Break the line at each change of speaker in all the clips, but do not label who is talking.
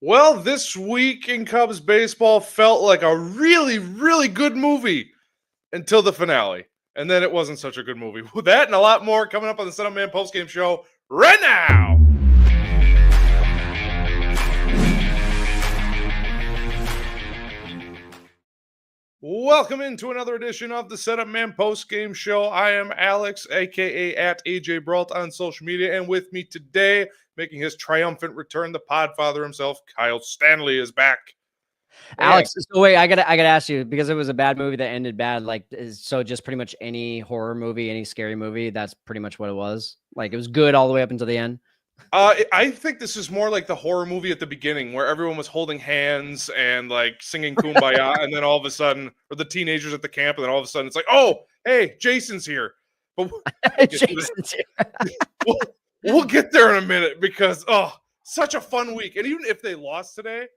Well, this week in Cubs baseball felt like a really, really good movie until the finale. And then it wasn't such a good movie. With that and a lot more coming up on the Setup Man postgame show right now. Welcome into another edition of the Setup Man postgame show. I am Alex, aka at AJ Brault on social media, and with me today, making his triumphant return, the Podfather himself, Kyle Stanley, is back.
Alex, so wait, I gotta ask you, because it was a bad movie that ended bad. Like, so just pretty much any horror movie, any scary movie, that's pretty much what it was. Like, it was good all the way up until the end.
I think this is more like the horror movie at the beginning where everyone was holding hands and like singing Kumbaya, and then all of a sudden, or the teenagers at the camp, and then all of a sudden it's like, oh, hey, Jason's here. But
Jason's here.
we'll get there in a minute because such a fun week. And even if they lost today,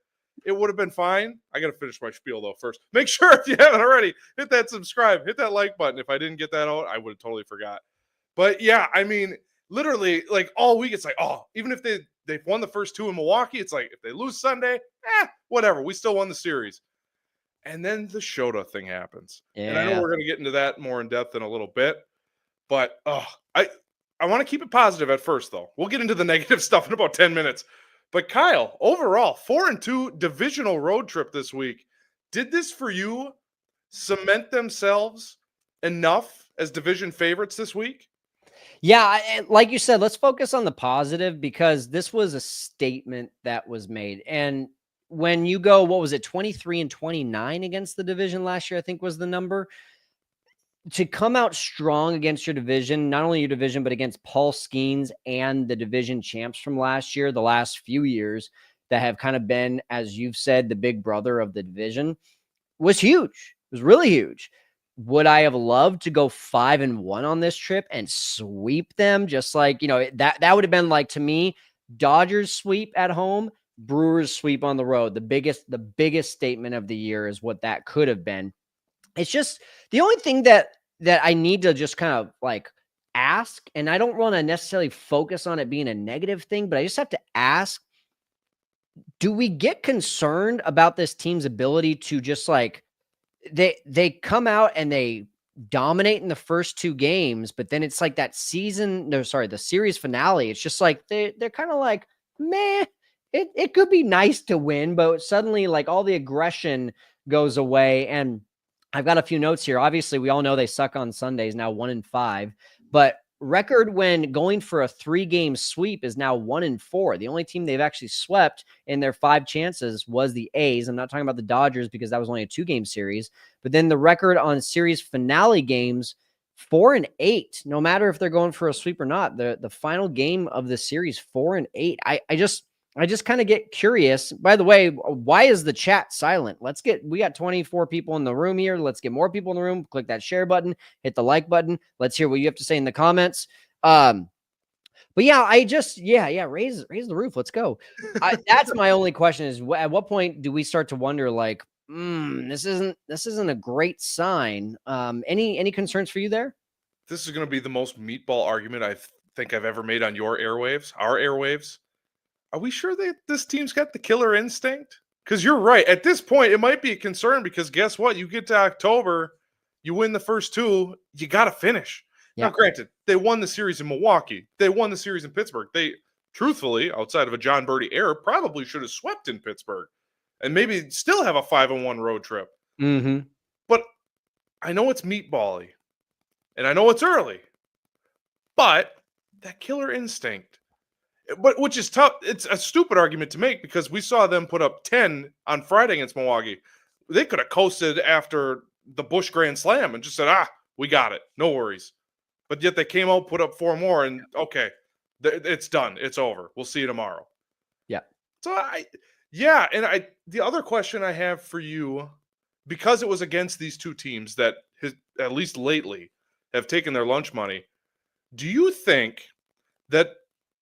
it would have been fine. I got to finish my spiel though first. Make sure if you haven't already, hit that subscribe, hit that like button. If I didn't get that out, I would have totally forgot. But yeah, I mean, literally, like all week, it's like, oh, even if they've won the first two in Milwaukee, it's like if they lose Sunday, whatever. We still won the series. And then the Shota thing happens. Yeah. And I know we're going to get into that more in depth in a little bit. But I want to keep it positive at first, though. We'll get into the negative stuff in about 10 minutes. But Kyle, overall, 4-2 divisional road trip this week. Did this for you cement themselves enough as division favorites this week?
Yeah, like you said, let's focus on the positive because this was a statement that was made. And when you go, what was it, 23-29 against the division last year, I think was the number. To come out strong against your division, not only your division, but against Paul Skeens and the division champs from last year, the last few years that have kind of been, as you've said, the big brother of the division, was huge. It was really huge. Would I have loved to go 5-1 on this trip and sweep them? Just like, that would have been like, to me, Dodgers sweep at home, Brewers sweep on the road. The biggest statement of the year is what that could have been. It's just the only thing that I need to just kind of like ask, and I don't want to necessarily focus on it being a negative thing, but I just have to ask, do we get concerned about this team's ability to just like, they come out and they dominate in the first two games, but then it's like that the series finale. It's just like, they're kind of like, meh, it could be nice to win, but suddenly like all the aggression goes away. And I've got a few notes here. Obviously, we all know they suck on Sundays, now 1-5, but record when going for a 3-game sweep is now 1-4. The only team they've actually swept in their 5 chances was the A's. I'm not talking about the Dodgers because that was only a 2-game series, but then the record on series finale games, 4-8, no matter if they're going for a sweep or not. The final game of the series, 4-8. I just kind of get curious. By the way, why is the chat silent? We got 24 people in the room here. Let's get more people in the room. Click that share button, hit the like button. Let's hear what you have to say in the comments. But yeah, raise the roof. Let's go. That's my only question is, at what point do we start to wonder like, this isn't a great sign. Any concerns for you there?
This is going to be the most meatball argument I think I've ever made on your airwaves, our airwaves. Are we sure that this team's got the killer instinct? Because you're right. At this point, it might be a concern because guess what? You get to October, you win the first 2, you got to finish. Yeah. Now, granted, they won the series in Milwaukee. They won the series in Pittsburgh. They truthfully, outside of a John Birdie error, probably should have swept in Pittsburgh and maybe still have a 5-1 road trip.
Mm-hmm.
But I know it's meatbally and I know it's early, but that killer instinct, but which is tough. It's a stupid argument to make because we saw them put up 10 on Friday against Milwaukee. They could have coasted after the Busch Grand Slam and just said, we got it. No worries. But yet they came out, put up 4 more, and okay, it's done. It's over. We'll see you tomorrow.
Yeah.
So the other question I have for you, because it was against these two teams that at least lately have taken their lunch money, do you think that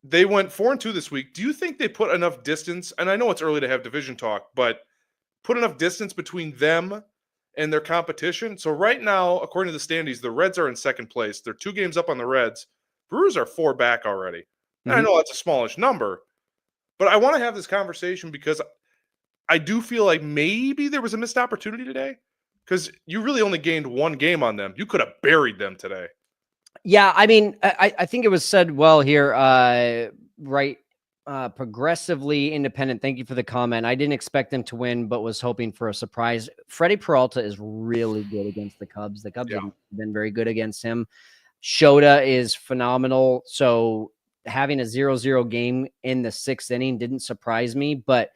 they went 4-2 this week? Do you think they put enough distance? And I know it's early to have division talk, but put enough distance between them and their competition? So right now, according to the standings, the Reds are in second place. They're 2 games up on the Reds. Brewers are 4 back already. And I know that's a smallish number, but I want to have this conversation because I do feel like maybe there was a missed opportunity today because you really only gained 1 game on them. You could have buried them today.
Yeah, I mean, I think it was said well here, right? Progressively independent. Thank you for the comment. I didn't expect them to win, but was hoping for a surprise. Freddie Peralta is really good against the Cubs. The Cubs have been very good against him. Shota is phenomenal. So having a 0-0 game in the 6th inning didn't surprise me, but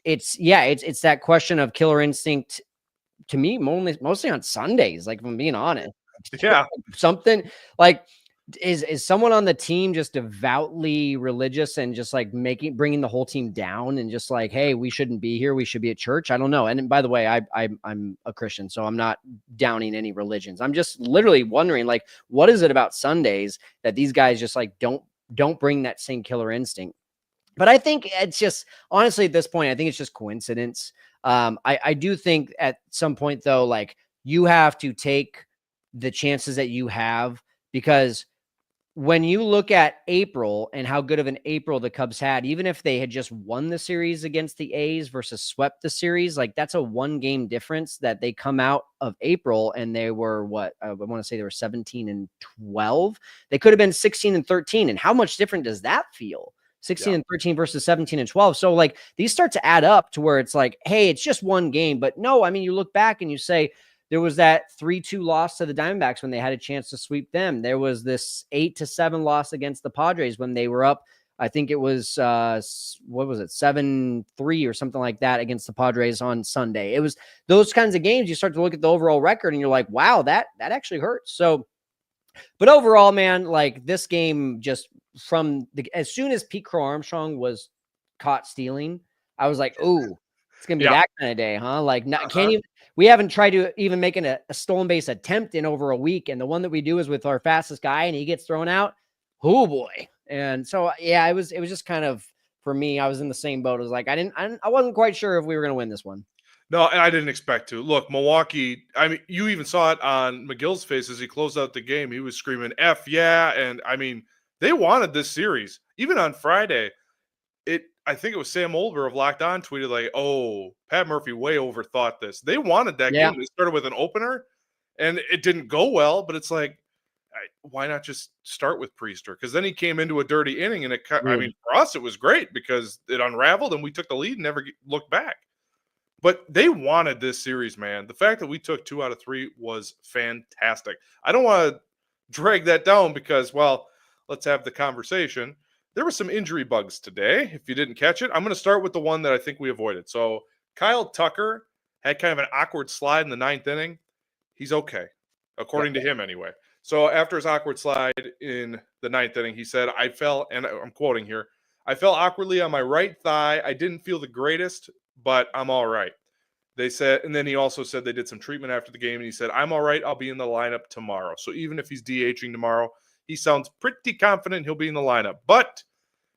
it's that question of killer instinct to me, mostly on Sundays, like if I'm being honest.
Yeah.
Something like, is someone on the team just devoutly religious and just like bringing the whole team down and just like, hey, we shouldn't be here, we should be at church? I don't know. And by the way, I'm a Christian, so I'm not downing any religions. I'm just literally wondering, like, what is it about Sundays that these guys just like don't bring that same killer instinct? But I think it's just, honestly, at this point, I think it's just coincidence. I do think at some point though, like, you have to take the chances that you have, because when you look at April and how good of an April the Cubs had, even if they had just won the series against the A's versus swept the series, like that's a 1-game difference that they come out of April and they were I want to say they were 17-12. They could have been 16-13. And how much different does that feel? 16-13 versus 17-12. So like these start to add up to where it's like, hey, it's just 1 game. But no, I mean, you look back and you say, there was that 3-2 loss to the Diamondbacks when they had a chance to sweep them. There was this 8-7 loss against the Padres when they were up. I think it was, 7-3 or something like that against the Padres on Sunday. It was those kinds of games. You start to look at the overall record and you're like, wow, that actually hurts. So, but overall, man, like this game, just as soon as Pete Crow Armstrong was caught stealing, I was like, ooh, it's going to be that kind of day, huh? Like, we haven't tried to even make a stolen base attempt in over a week. And the one that we do is with our fastest guy and he gets thrown out. Oh boy. And so, yeah, it was just kind of, for me, I was in the same boat. It was like, I wasn't quite sure if we were going to win this one.
No, and I didn't expect to. Look, Milwaukee, I mean, you even saw it on McGill's face as he closed out the game. He was screaming, F yeah. And I mean, they wanted this series. Even on Friday, I think it was Sam Olver of Locked On tweeted like, oh, Pat Murphy way overthought this. They wanted that game. They started with an opener, and it didn't go well, but it's like, why not just start with Priester? Because then he came into a dirty inning, and I mean, for us, it was great because it unraveled, and we took the lead and never looked back. But they wanted this series, man. The fact that we took 2 out of 3 was fantastic. I don't want to drag that down because, well, let's have the conversation. There were some injury bugs today. If you didn't catch it, I'm going to start with the one that I think we avoided. So Kyle Tucker had kind of an awkward slide in the 9th inning. He's okay, according to him anyway. So after his awkward slide in the 9th inning, he said, I fell, and I'm quoting here, I fell awkwardly on my right thigh. I didn't feel the greatest, but I'm all right. They said, and then he also said they did some treatment after the game, and he said, I'm all right. I'll be in the lineup tomorrow. So even if he's DHing tomorrow, he sounds pretty confident he'll be in the lineup. But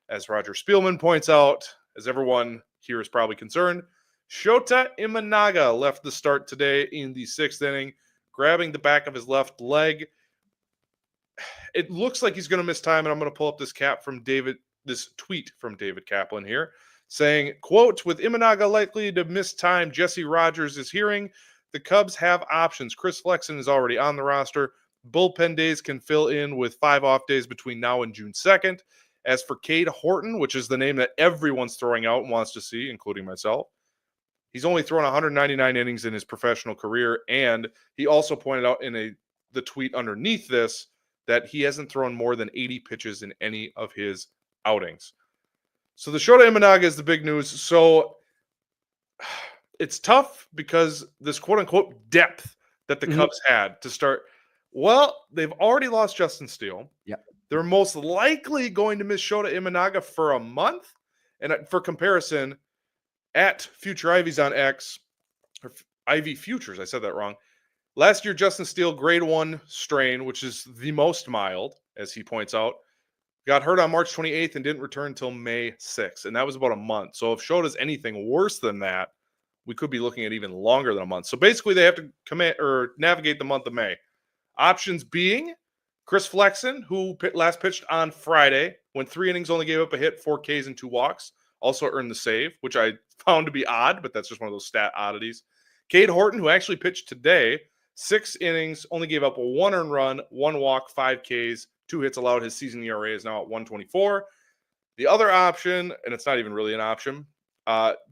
as Roger Spielman points out, as everyone here is probably concerned, Shota Imanaga left the start today in the 6th inning, grabbing the back of his left leg. It looks like he's going to miss time, and I'm going to pull up this tweet from David Kaplan here, saying, quote, with Imanaga likely to miss time, Jesse Rogers is hearing the Cubs have options. Chris Flexen is already on the roster. Bullpen days can fill in with 5 off days between now and June 2nd. As for Cade Horton, which is the name that everyone's throwing out and wants to see, including myself, he's only thrown 199 innings in his professional career, and he also pointed out in the tweet underneath this that he hasn't thrown more than 80 pitches in any of his outings. So the Shota Imanaga is the big news. So it's tough because this quote-unquote depth that the Cubs had to start. Well, they've already lost Justin Steele.
Yep.
They're most likely going to miss Shota Imanaga for a month. And for comparison, at Future Ivy's on X, or Ivy Futures, I said that wrong. Last year, Justin Steele, grade 1 strain, which is the most mild, as he points out, got hurt on March 28th and didn't return until May 6th. And that was about a month. So if Shota's anything worse than that, we could be looking at even longer than a month. So basically, they have to navigate the month of May. Options being Chris Flexen, who last pitched on Friday, went 3 innings, only gave up a hit, 4 Ks and 2 walks, also earned the save, which I found to be odd, but that's just one of those stat oddities. Cade Horton, who actually pitched today, 6 innings, only gave up a 1 earned run, 1 walk, 5 Ks, 2 hits allowed. His season ERA is now at 1.24. The other option, and it's not even really an option,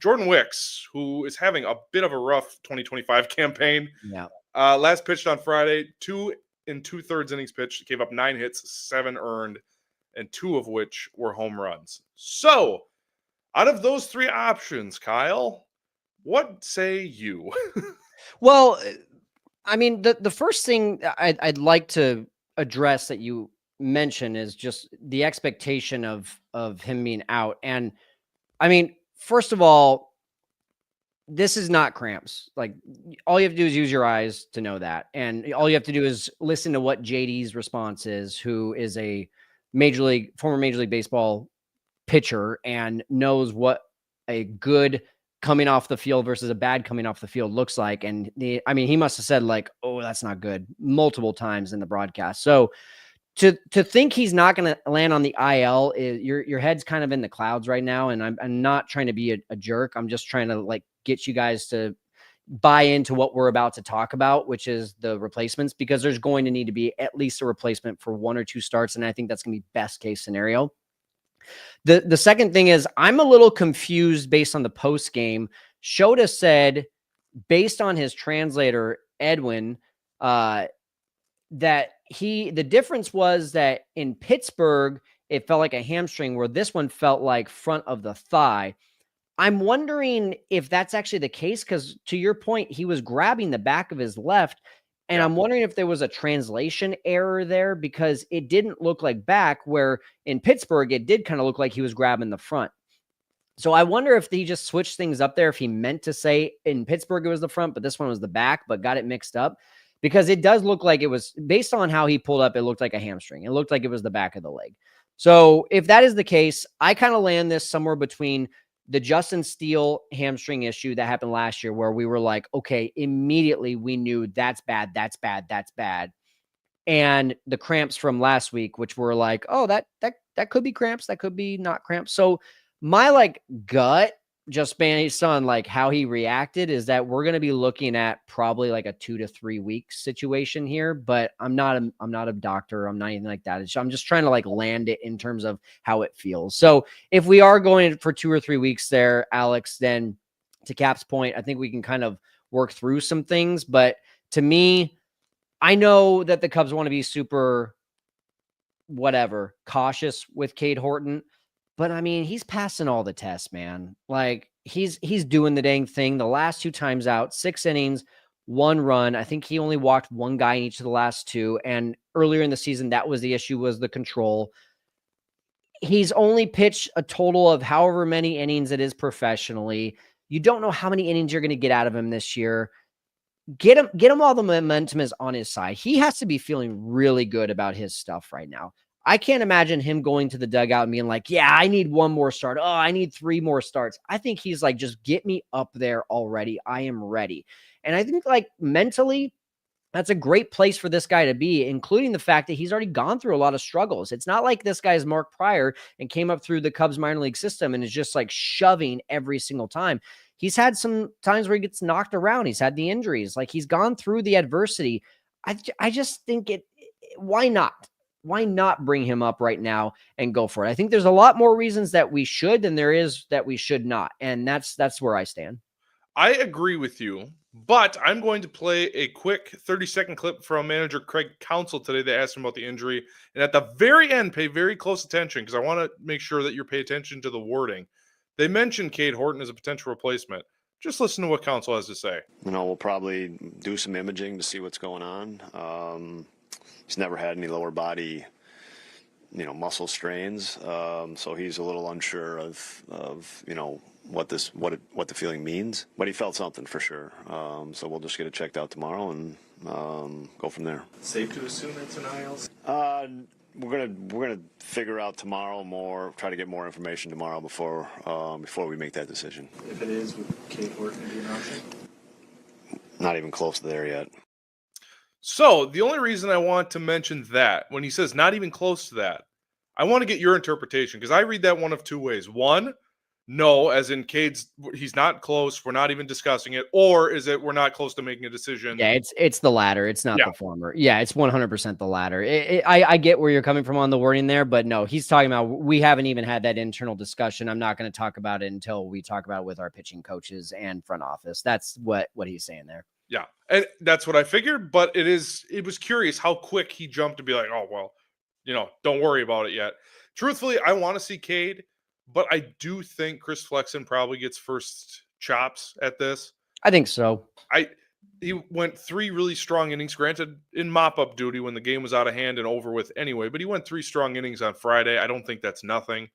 Jordan Wicks, who is having a bit of a rough 2025 campaign.
Yeah.
Last pitched on Friday, 2 2/3 innings pitched, gave up 9 hits, 7 earned, and 2 of which were home runs. So, out of those 3 options, Kyle, what say you?
Well, I mean, the first thing I'd like to address that you mentioned is just the expectation of him being out. And I mean, first of all, this is not cramps. Like, all you have to do is use your eyes to know that. And all you have to do is listen to what JD's response is, who is a former Major League Baseball pitcher and knows what a good coming off the field versus a bad coming off the field looks like. And he must have said like, oh, that's not good multiple times in the broadcast. So to think he's not going to land on the IL, your head's kind of in the clouds right now. And I'm not trying to be a jerk. I'm just trying to like get you guys to buy into what we're about to talk about, which is the replacements, because there's going to need to be at least a replacement for 1 or 2 starts. And I think that's going to be best case scenario. The second thing is I'm a little confused based on the post game. Shota said, based on his translator, Edwin, that the difference was that in Pittsburgh, it felt like a hamstring, where this one felt like front of the thigh. I'm wondering if that's actually the case, because to your point, he was grabbing the back of his left. And I'm wondering if there was a translation error there, because it didn't look like back, where in Pittsburgh, it did kind of look like he was grabbing the front. So I wonder if he just switched things up there, if he meant to say in Pittsburgh it was the front, but this one was the back, but got it mixed up. Because it does look like it was, based on how he pulled up, it looked like a hamstring. It looked like it was the back of the leg. So if that is the case, I kind of land this somewhere between the Justin Steele hamstring issue that happened last year, where we were like, okay, immediately we knew that's bad, that's bad, that's bad. And the cramps from last week, which were like, oh, that could be cramps, that could be not cramps. So my like gut, just based on like how he reacted, is that we're going to be looking at probably like a 2 to 3 week situation here. But I'm not a doctor. I'm not anything like that. I'm just trying to like land it in terms of how it feels. So if we are going for 2 or 3 weeks there, Alex, then to Cap's point, I think we can kind of work through some things. But to me, I know that the Cubs want to be super cautious with Cade Horton. But I mean, he's passing all the tests, man. Like he's doing the dang thing. The last 2 times out, 6 innings, 1 run. I think he only walked 1 guy in each of the last 2. And earlier in the season, that was the issue, was the control. He's only pitched a total of however many innings it is professionally. You don't know how many innings you're going to get out of him this year. Get him while the momentum is on his side. He has to be feeling really good about his stuff right now. I can't imagine him going to the dugout and being like, yeah, I need 1 more start. Oh, I need 3 more starts. I think he's like, just get me up there already. I am ready. And I think like mentally, that's a great place for this guy to be, including the fact that he's already gone through a lot of struggles. It's not like this guy's Mark Pryor and came up through the Cubs minor league system and is just like shoving every single time. He's had some times where he gets knocked around. He's had the injuries. Like he's gone through the adversity. I just think why not? why not bring him up right now and go for it? I think there's a lot more reasons that we should than there is that we should not. And that's where I stand.
I agree with you, but I'm going to play a quick 30-second clip from manager Craig Counsell today that asked him about the injury. And at the very end, pay very close attention because I want to make sure that you pay attention to the wording. They mentioned Cade Horton as a potential replacement. Just listen to what Counsell has to say.
We'll probably do some imaging to see what's going on. He's never had any lower body, muscle strains, so he's a little unsure of what the feeling means. But he felt something for sure. So we'll just get it checked out tomorrow and go from there.
Safe to assume it's an ILC?
We're gonna figure out tomorrow more. Try to get more information tomorrow before we make that decision.
If it is, would Cade Horton be an option?
Not even close to there yet.
So the only reason I want to mention that when he says not even close to that, I want to get your interpretation because I read that one of two ways. One, no, as in he's not close. We're not even discussing it. Or is it we're not close to making a decision?
Yeah, it's the latter. It's not the former. Yeah, it's 100% the latter. I get where you're coming from on the wording there, but no, he's talking about we haven't even had that internal discussion. I'm not going to talk about it until we talk about it with our pitching coaches and front office. That's what he's saying there.
Yeah, and that's what I figured, but it was curious how quick he jumped to be like, oh, well, don't worry about it yet. Truthfully, I want to see Cade, but I do think Chris Flexen probably gets first chops at this.
I think so.
He went 3 really strong innings, granted in mop-up duty when the game was out of hand and over with anyway, but he went 3 strong innings on Friday. I don't think that's nothing.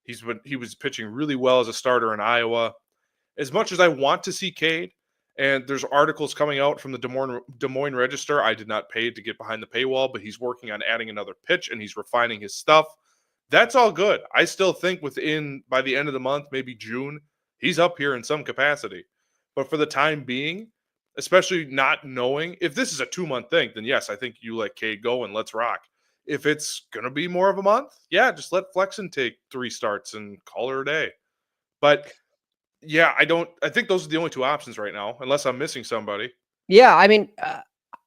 He was pitching really well as a starter in Iowa. As much as I want to see Cade, and there's articles coming out from the Des Moines Register. I did not pay to get behind the paywall, but he's working on adding another pitch and he's refining his stuff. That's all good. I still think by the end of the month, maybe June, he's up here in some capacity. But for the time being, especially not knowing, if this is a 2-month thing, then yes, I think you let Cade go and let's rock. If it's going to be more of a month, yeah, just let Flexen take 3 starts and call her a day. But yeah, I think those are the only 2 options right now, unless I'm missing somebody.
Yeah, I mean,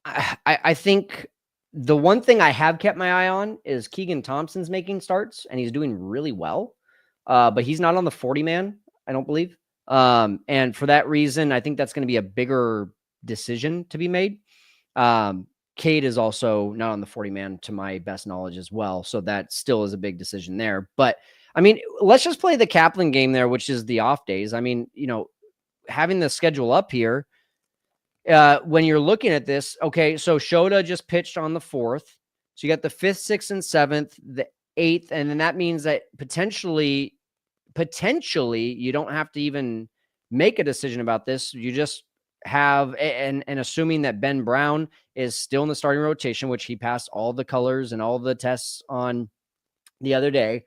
I think the one thing I have kept my eye on is Keegan Thompson's making starts, and he's doing really well. But he's not on the 40-man, I don't believe. And for that reason, I think that's going to be a bigger decision to be made. Cade is also not on the 40-man to my best knowledge as well. So that still is a big decision there. But I mean, let's just play the Kaplan game there, which is the off days. I mean, having the schedule up here, when you're looking at this, okay, so Shota just pitched on the 4th. So you got the 5th, 6th, and 7th, the 8th, and then that means that potentially you don't have to even make a decision about this. You just have, and assuming that Ben Brown is still in the starting rotation, which he passed all the colors and all the tests on the other day,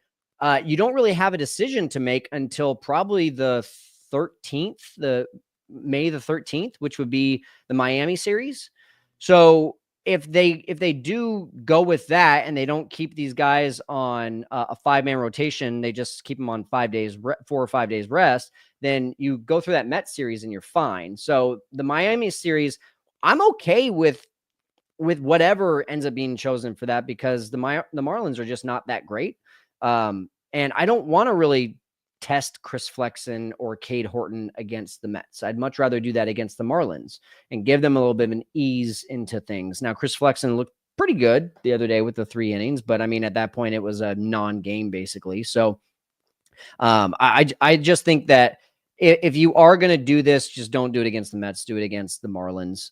you don't really have a decision to make until probably the 13th, May the 13th, which would be the Miami series. So if they do go with that and they don't keep these guys on a 5-man rotation, they just keep them on 4 or 5 days rest, then you go through that Mets series and you're fine. So the Miami series, I'm okay with whatever ends up being chosen for that because the Marlins are just not that great. And I don't want to really test Chris Flexen or Cade Horton against the Mets. I'd much rather do that against the Marlins and give them a little bit of an ease into things. Now, Chris Flexen looked pretty good the other day with the 3 innings, but I mean, at that point it was a non-game basically. So I just think that if you are going to do this, just don't do it against the Mets, do it against the Marlins.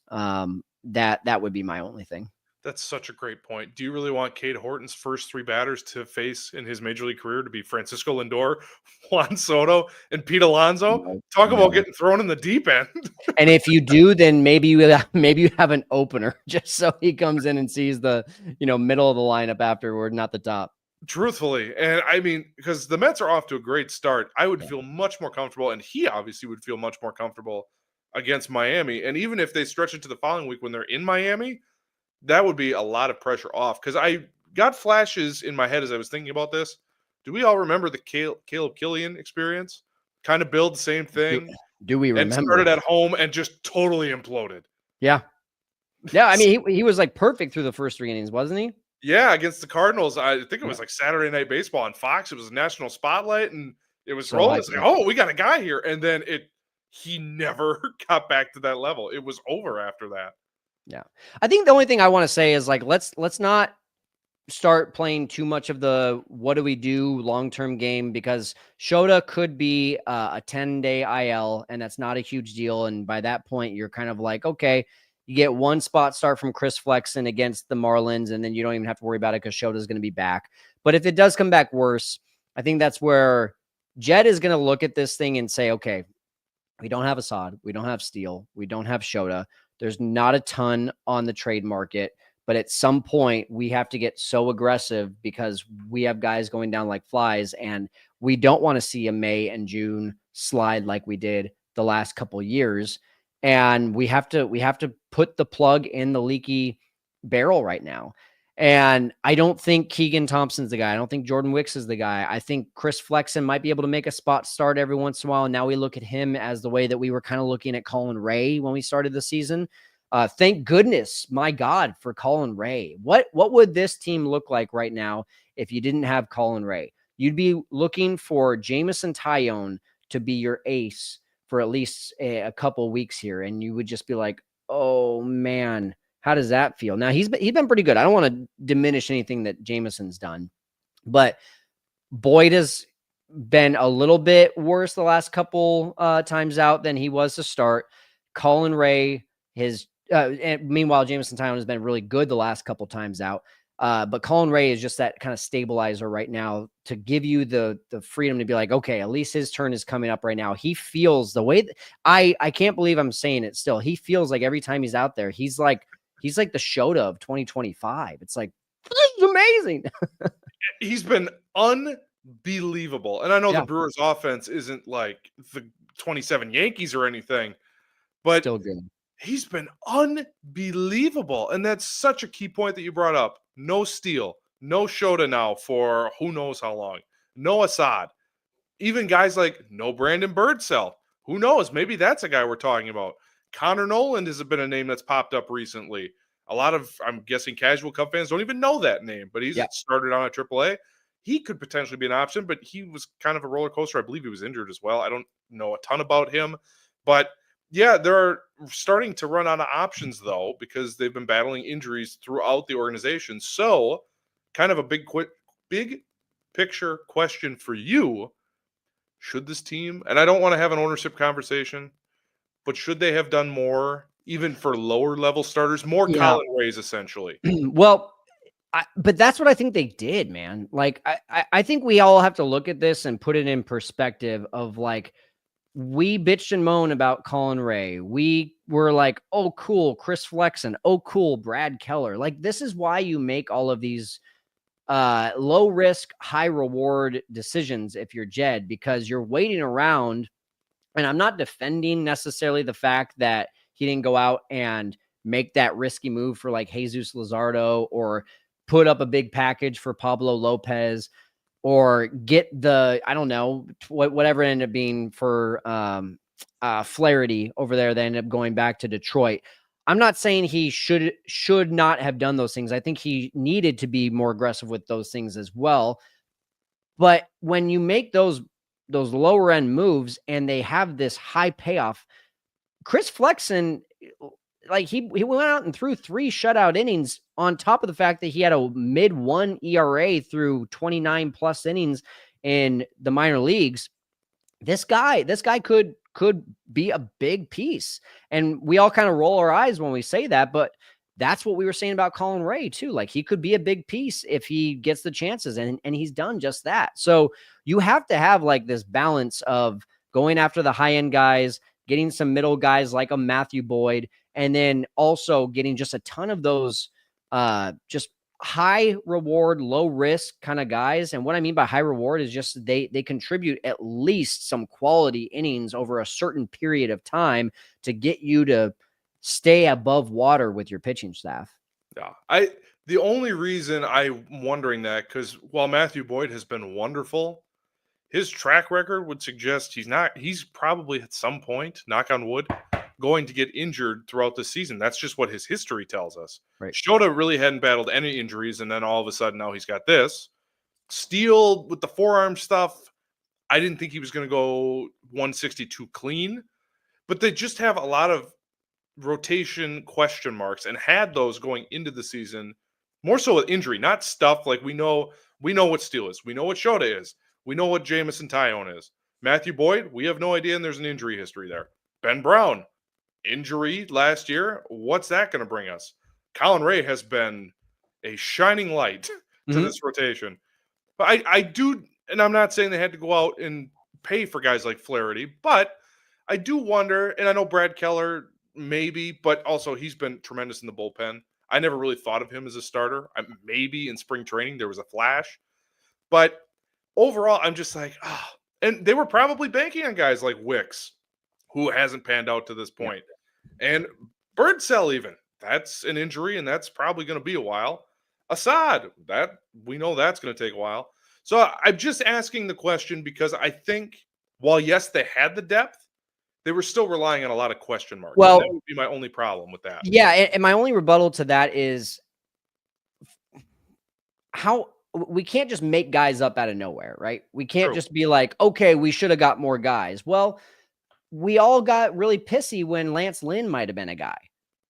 That would be my only thing.
That's such a great point. Do you really want Cade Horton's first 3 batters to face in his major league career to be Francisco Lindor, Juan Soto, and Pete Alonso?
No,
Talk about getting thrown in the deep end.
And if you do, then maybe you have an opener just so he comes in and sees the middle of the lineup afterward, not the top.
Truthfully, and I mean, because the Mets are off to a great start, I would feel much more comfortable, and he obviously would feel much more comfortable against Miami. And even if they stretch it to the following week when they're in Miami, that would be a lot of pressure off because I got flashes in my head as I was thinking about this. Do we all remember the Caleb Killian experience? Kind of build the same thing.
Do we remember?
And started at home and just totally imploded.
Yeah. Yeah, I mean, he was like perfect through the first 3 innings, wasn't he?
Yeah, against the Cardinals. I think it was
Yeah.
like Saturday Night Baseball on Fox. It was a national spotlight, and it was
So
rolling.
I
It's like, oh, we got a guy here, and then he never got back to that level. It was over after that.
Yeah. I think the only thing I want to say is like let's not start playing too much of the what do we do long-term game, because Shota could be a 10-day IL, and that's not a huge deal. And by that point, you're kind of like, okay, you get one spot start from Chris Flexen against the Marlins, and then you don't even have to worry about it because Shota's going to be back. But if it does come back worse, I think that's where Jed is going to look at this thing and say, okay, we don't have Assad, we don't have Steele, we don't have Shota. There's not a ton on the trade market. But at some point, we have to get so aggressive because we have guys going down like flies, and we don't want to see a May and June slide like we did the last couple of years. And we have to put the plug in the leaky barrel right now. And I don't think Keegan Thompson's the guy. I don't think Jordan Wicks is the guy. I think Chris Flexen might be able to make a spot start every once in a while. And now we look at him as the way that we were kind of looking at Colin Ray when we started the season. Thank goodness, my God, for Colin Ray. What would this team look like right now if you didn't have Colin Ray? You'd be looking for Jamison Tyone to be your ace for at least a couple weeks here, and you would just be like, oh man, how does that feel? Now he's been pretty good. I don't want to diminish anything that Jamison's done, but Boyd has been a little bit worse the last couple times out than he was to start. Colin Ray, and meanwhile, Jamison Tyone has been really good the last couple times out. But Colin Ray is just that kind of stabilizer right now to give you the freedom to be like, okay, at least his turn is coming up right now. He feels the way that I can't believe I'm saying it still. He feels like every time he's out there, he's like the Shota of 2025. It's like, this is amazing.
He's been unbelievable. And I know
Yeah.
the Brewers offense isn't like the 27 Yankees or anything, but
Still good.
he's been unbelievable. And that's such a key point that you brought up. No Steele, no Shota now for who knows how long. No Assad. Even guys like no Brandon Birdsell. Who knows? Maybe that's a guy we're talking about. Connor Noland has been a name that's popped up recently. A lot of, I'm guessing, casual Cub fans don't even know that name, but he's started on a AAA. He could potentially be an option, but he was kind of a roller coaster. I believe he was injured as well. I don't know a ton about him. But, yeah, they're starting to run out of options, though, because they've been battling injuries throughout the organization. So, kind of a big picture question for you. Should this team, and I don't want to have an ownership conversation, but should they have done more, even for lower level starters, more Colin Rays essentially?
Well, but that's what I think they did, man. Like, I think we all have to look at this and put it in perspective of like, we bitched and moaned about Colin Ray. We were like, oh, cool, Chris Flexen. Oh, cool, Brad Keller. Like, this is why you make all of these low risk, high reward decisions if you're Jed, because you're waiting around. And I'm not defending necessarily the fact that he didn't go out and make that risky move for like Jesus Luzardo, or put up a big package for Pablo Lopez, or get the, I don't know, whatever it ended up being for Flaherty over there. They ended up going back to Detroit. I'm not saying he should not have done those things. I think he needed to be more aggressive with those things as well. But when you make those lower end moves and they have this high payoff, Chris Flexen, like he went out and threw 3 shutout innings on top of the fact that he had a mid-1 ERA through 29 plus innings in the minor leagues. This guy could be a big piece. And we all kind of roll our eyes when we say that, but that's what we were saying about Colin Ray too. Like, he could be a big piece if he gets the chances, and he's done just that. So you have to have like this balance of going after the high end guys, getting some middle guys like a Matthew Boyd, and then also getting just a ton of those just high reward, low risk kind of guys. And what I mean by high reward is just they contribute at least some quality innings over a certain period of time to get you to stay above water with your pitching staff.
Yeah. The only reason I'm wondering that, because while Matthew Boyd has been wonderful, his track record would suggest he's probably at some point, knock on wood, going to get injured throughout the season. That's just what his history tells us.
Right.
Shota really hadn't battled any injuries, and then all of a sudden now he's got this. Steele with the forearm stuff, I didn't think he was going to go 162 clean, but they just have a lot of rotation question marks and had those going into the season, more so with injury, not stuff like we know what Steele is. We know what Shota is. We know what Jamison Tyone is. Matthew Boyd, we have no idea, and there's an injury history there. Ben Brown, injury last year. What's that going to bring us? Colin Ray has been a shining light to this rotation. But I do, and I'm not saying they had to go out and pay for guys like Flaherty, but I do wonder, and I know Brad Keller maybe, but also he's been tremendous in the bullpen. I never really thought of him as a starter. Maybe in spring training there was a flash. But overall, I'm just like, and they were probably banking on guys like Wicks, who hasn't panned out to this point. Yeah. And Birdsell even. That's an injury, and that's probably going to be a while. Assad, that we know that's going to take a while. So I'm just asking the question because I think while, yes, they had the depth, they were still relying on a lot of question marks. Well, that would be my only problem with that.
Yeah, and my only rebuttal to that is how we can't just make guys up out of nowhere, right? We can't just be like, okay, we should have got more guys. Well, we all got really pissy when Lance Lynn might have been a guy.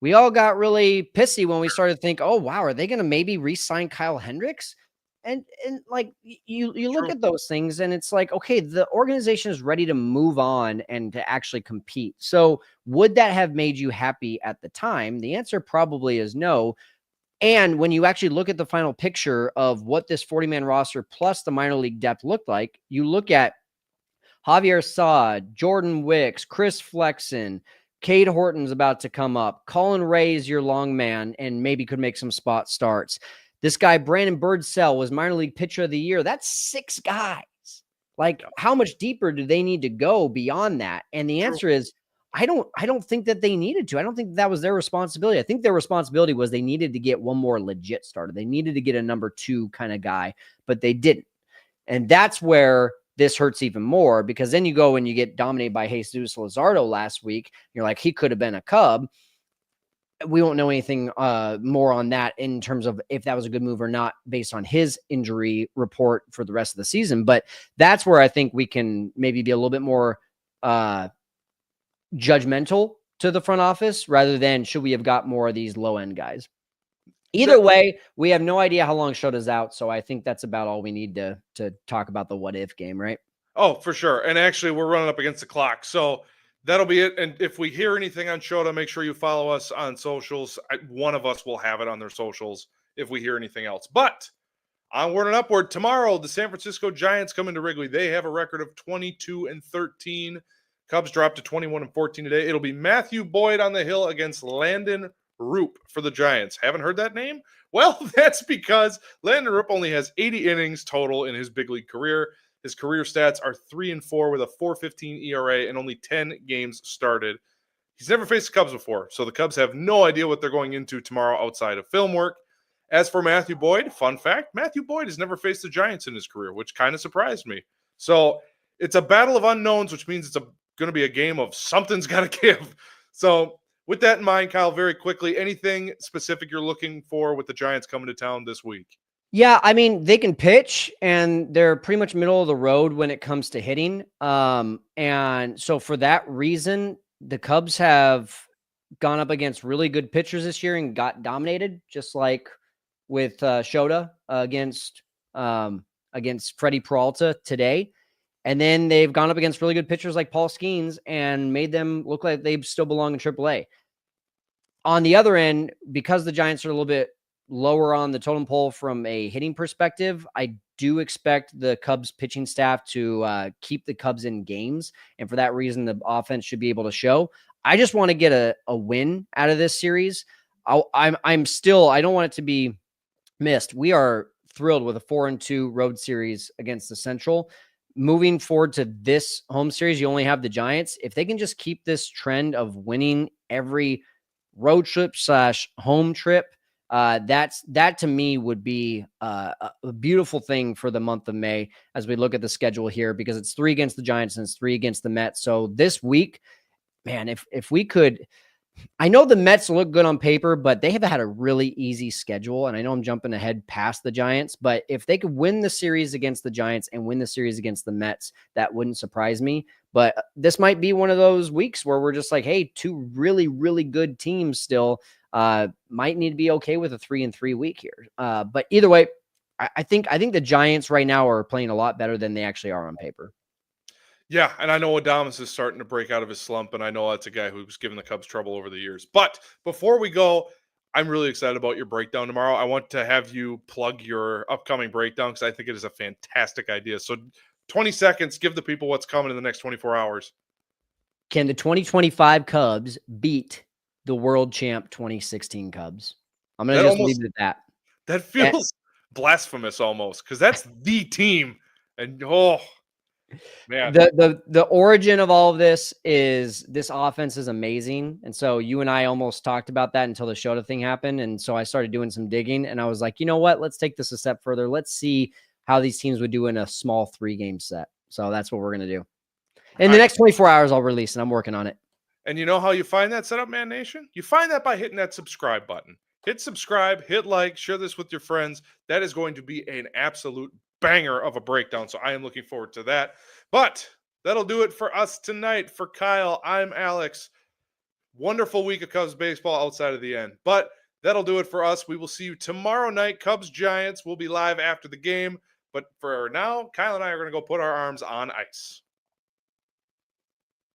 We all got really pissy when we started to think, oh, wow, are they going to maybe re-sign Kyle Hendricks? And like you look at those things and it's like, okay, the organization is ready to move on and to actually compete. So would that have made you happy at the time? The answer probably is no. And when you actually look at the final picture of what this 40-man roster plus the minor league depth looked like, you look at Javier Saad, Jordan Wicks, Chris Flexen, Cade Horton's about to come up. Colin Ray is your long man and maybe could make some spot starts. This guy, Brandon Birdsell, was minor league pitcher of the year. That's 6 guys. Like, how much deeper do they need to go beyond that? And the answer is, I don't think that they needed to. I don't think that was their responsibility. I think their responsibility was they needed to get one more legit starter. They needed to get a number 2 kind of guy, but they didn't. And that's where this hurts even more, because then you go and you get dominated by Jesus Luzardo last week. You're like, he could have been a Cub. We won't know anything more on that in terms of if that was a good move or not based on his injury report for the rest of the season. But that's where I think we can maybe be a little bit more judgmental to the front office rather than should we have got more of these low-end guys. Either way, we have no idea how long Shota's out, so I think that's about all we need to talk about the what-if game, right?
Oh, for sure. And actually, we're running up against the clock, so that'll be it. And if we hear anything on Shota, make sure you follow us on socials. One of us will have it on their socials if we hear anything else. But onward and upward. Tomorrow, the San Francisco Giants come into Wrigley. They have a record of 22-13. Cubs dropped to 21-14 today. It'll be Matthew Boyd on the hill against Landon Roop for the Giants. Haven't heard that name? Well, that's because Landon Roop only has 80 innings total in his big league career. His career stats are 3-4 with a 4.15 ERA and only 10 games started. He's never faced the Cubs before, so the Cubs have no idea what they're going into tomorrow outside of film work. As for Matthew Boyd, fun fact, Matthew Boyd has never faced the Giants in his career, which kind of surprised me. So it's a battle of unknowns, which means it's going to be a game of something's got to give. So with that in mind, Kyle, very quickly, anything specific you're looking for with the Giants coming to town this week?
Yeah, I mean, they can pitch, and they're pretty much middle of the road when it comes to hitting. And so for that reason, the Cubs have gone up against really good pitchers this year and got dominated, just like with Shota against Freddie Peralta today. And then they've gone up against really good pitchers like Paul Skeens and made them look like they still belong in AAA. On the other end, because the Giants are a little bit lower on the totem pole from a hitting perspective, I do expect the Cubs pitching staff to keep the Cubs in games. And for that reason, the offense should be able to show. I just want to get a win out of this series. I don't want it to be missed. We are thrilled with a 4-2 road series against the Central. Moving forward to this home series, you only have the Giants. If they can just keep this trend of winning every road trip / home trip, that to me would be a beautiful thing for the month of May as we look at the schedule here, because it's 3 against the Giants and it's 3 against the Mets. So this week, man, if we could, I know the Mets look good on paper, but they have had a really easy schedule. And I know I'm jumping ahead past the Giants, but if they could win the series against the Giants and win the series against the Mets, that wouldn't surprise me. But this might be one of those weeks where we're just like, hey, two really, really good teams still might need to be okay with a 3-3 week here. But either way, I think the Giants right now are playing a lot better than they actually are on paper.
Yeah, and I know Adames is starting to break out of his slump, and I know that's a guy who's given the Cubs trouble over the years. But before we go, I'm really excited about your breakdown tomorrow. I want to have you plug your upcoming breakdown because I think it is a fantastic idea. So 20 seconds, give the people what's coming in the next 24 hours.
Can the 2025 Cubs beat the world champ 2016 Cubs? I'm going to just leave it at that.
That feels blasphemous almost because that's the team. And, man.
The origin of all of this is this offense is amazing. And so you and I almost talked about that until the Shota thing happened. And so I started doing some digging and I was like, you know what? Let's take this a step further. Let's see how these teams would do in a small 3-game set. So that's what we're going to do. In the next 24 hours, I'll release and I'm working on it.
And you know how you find that Setup Man Nation? You find that by hitting that subscribe button. Hit subscribe, hit like, share this with your friends. That is going to be an absolute banger of a breakdown. So I am looking forward to that. But that'll do it for us tonight. For Kyle, I'm Alex. Wonderful week of Cubs baseball outside of the end. But that'll do it for us. We will see you tomorrow night. Cubs Giants will be live after the game. But for now, Kyle and I are going to go put our arms on ice.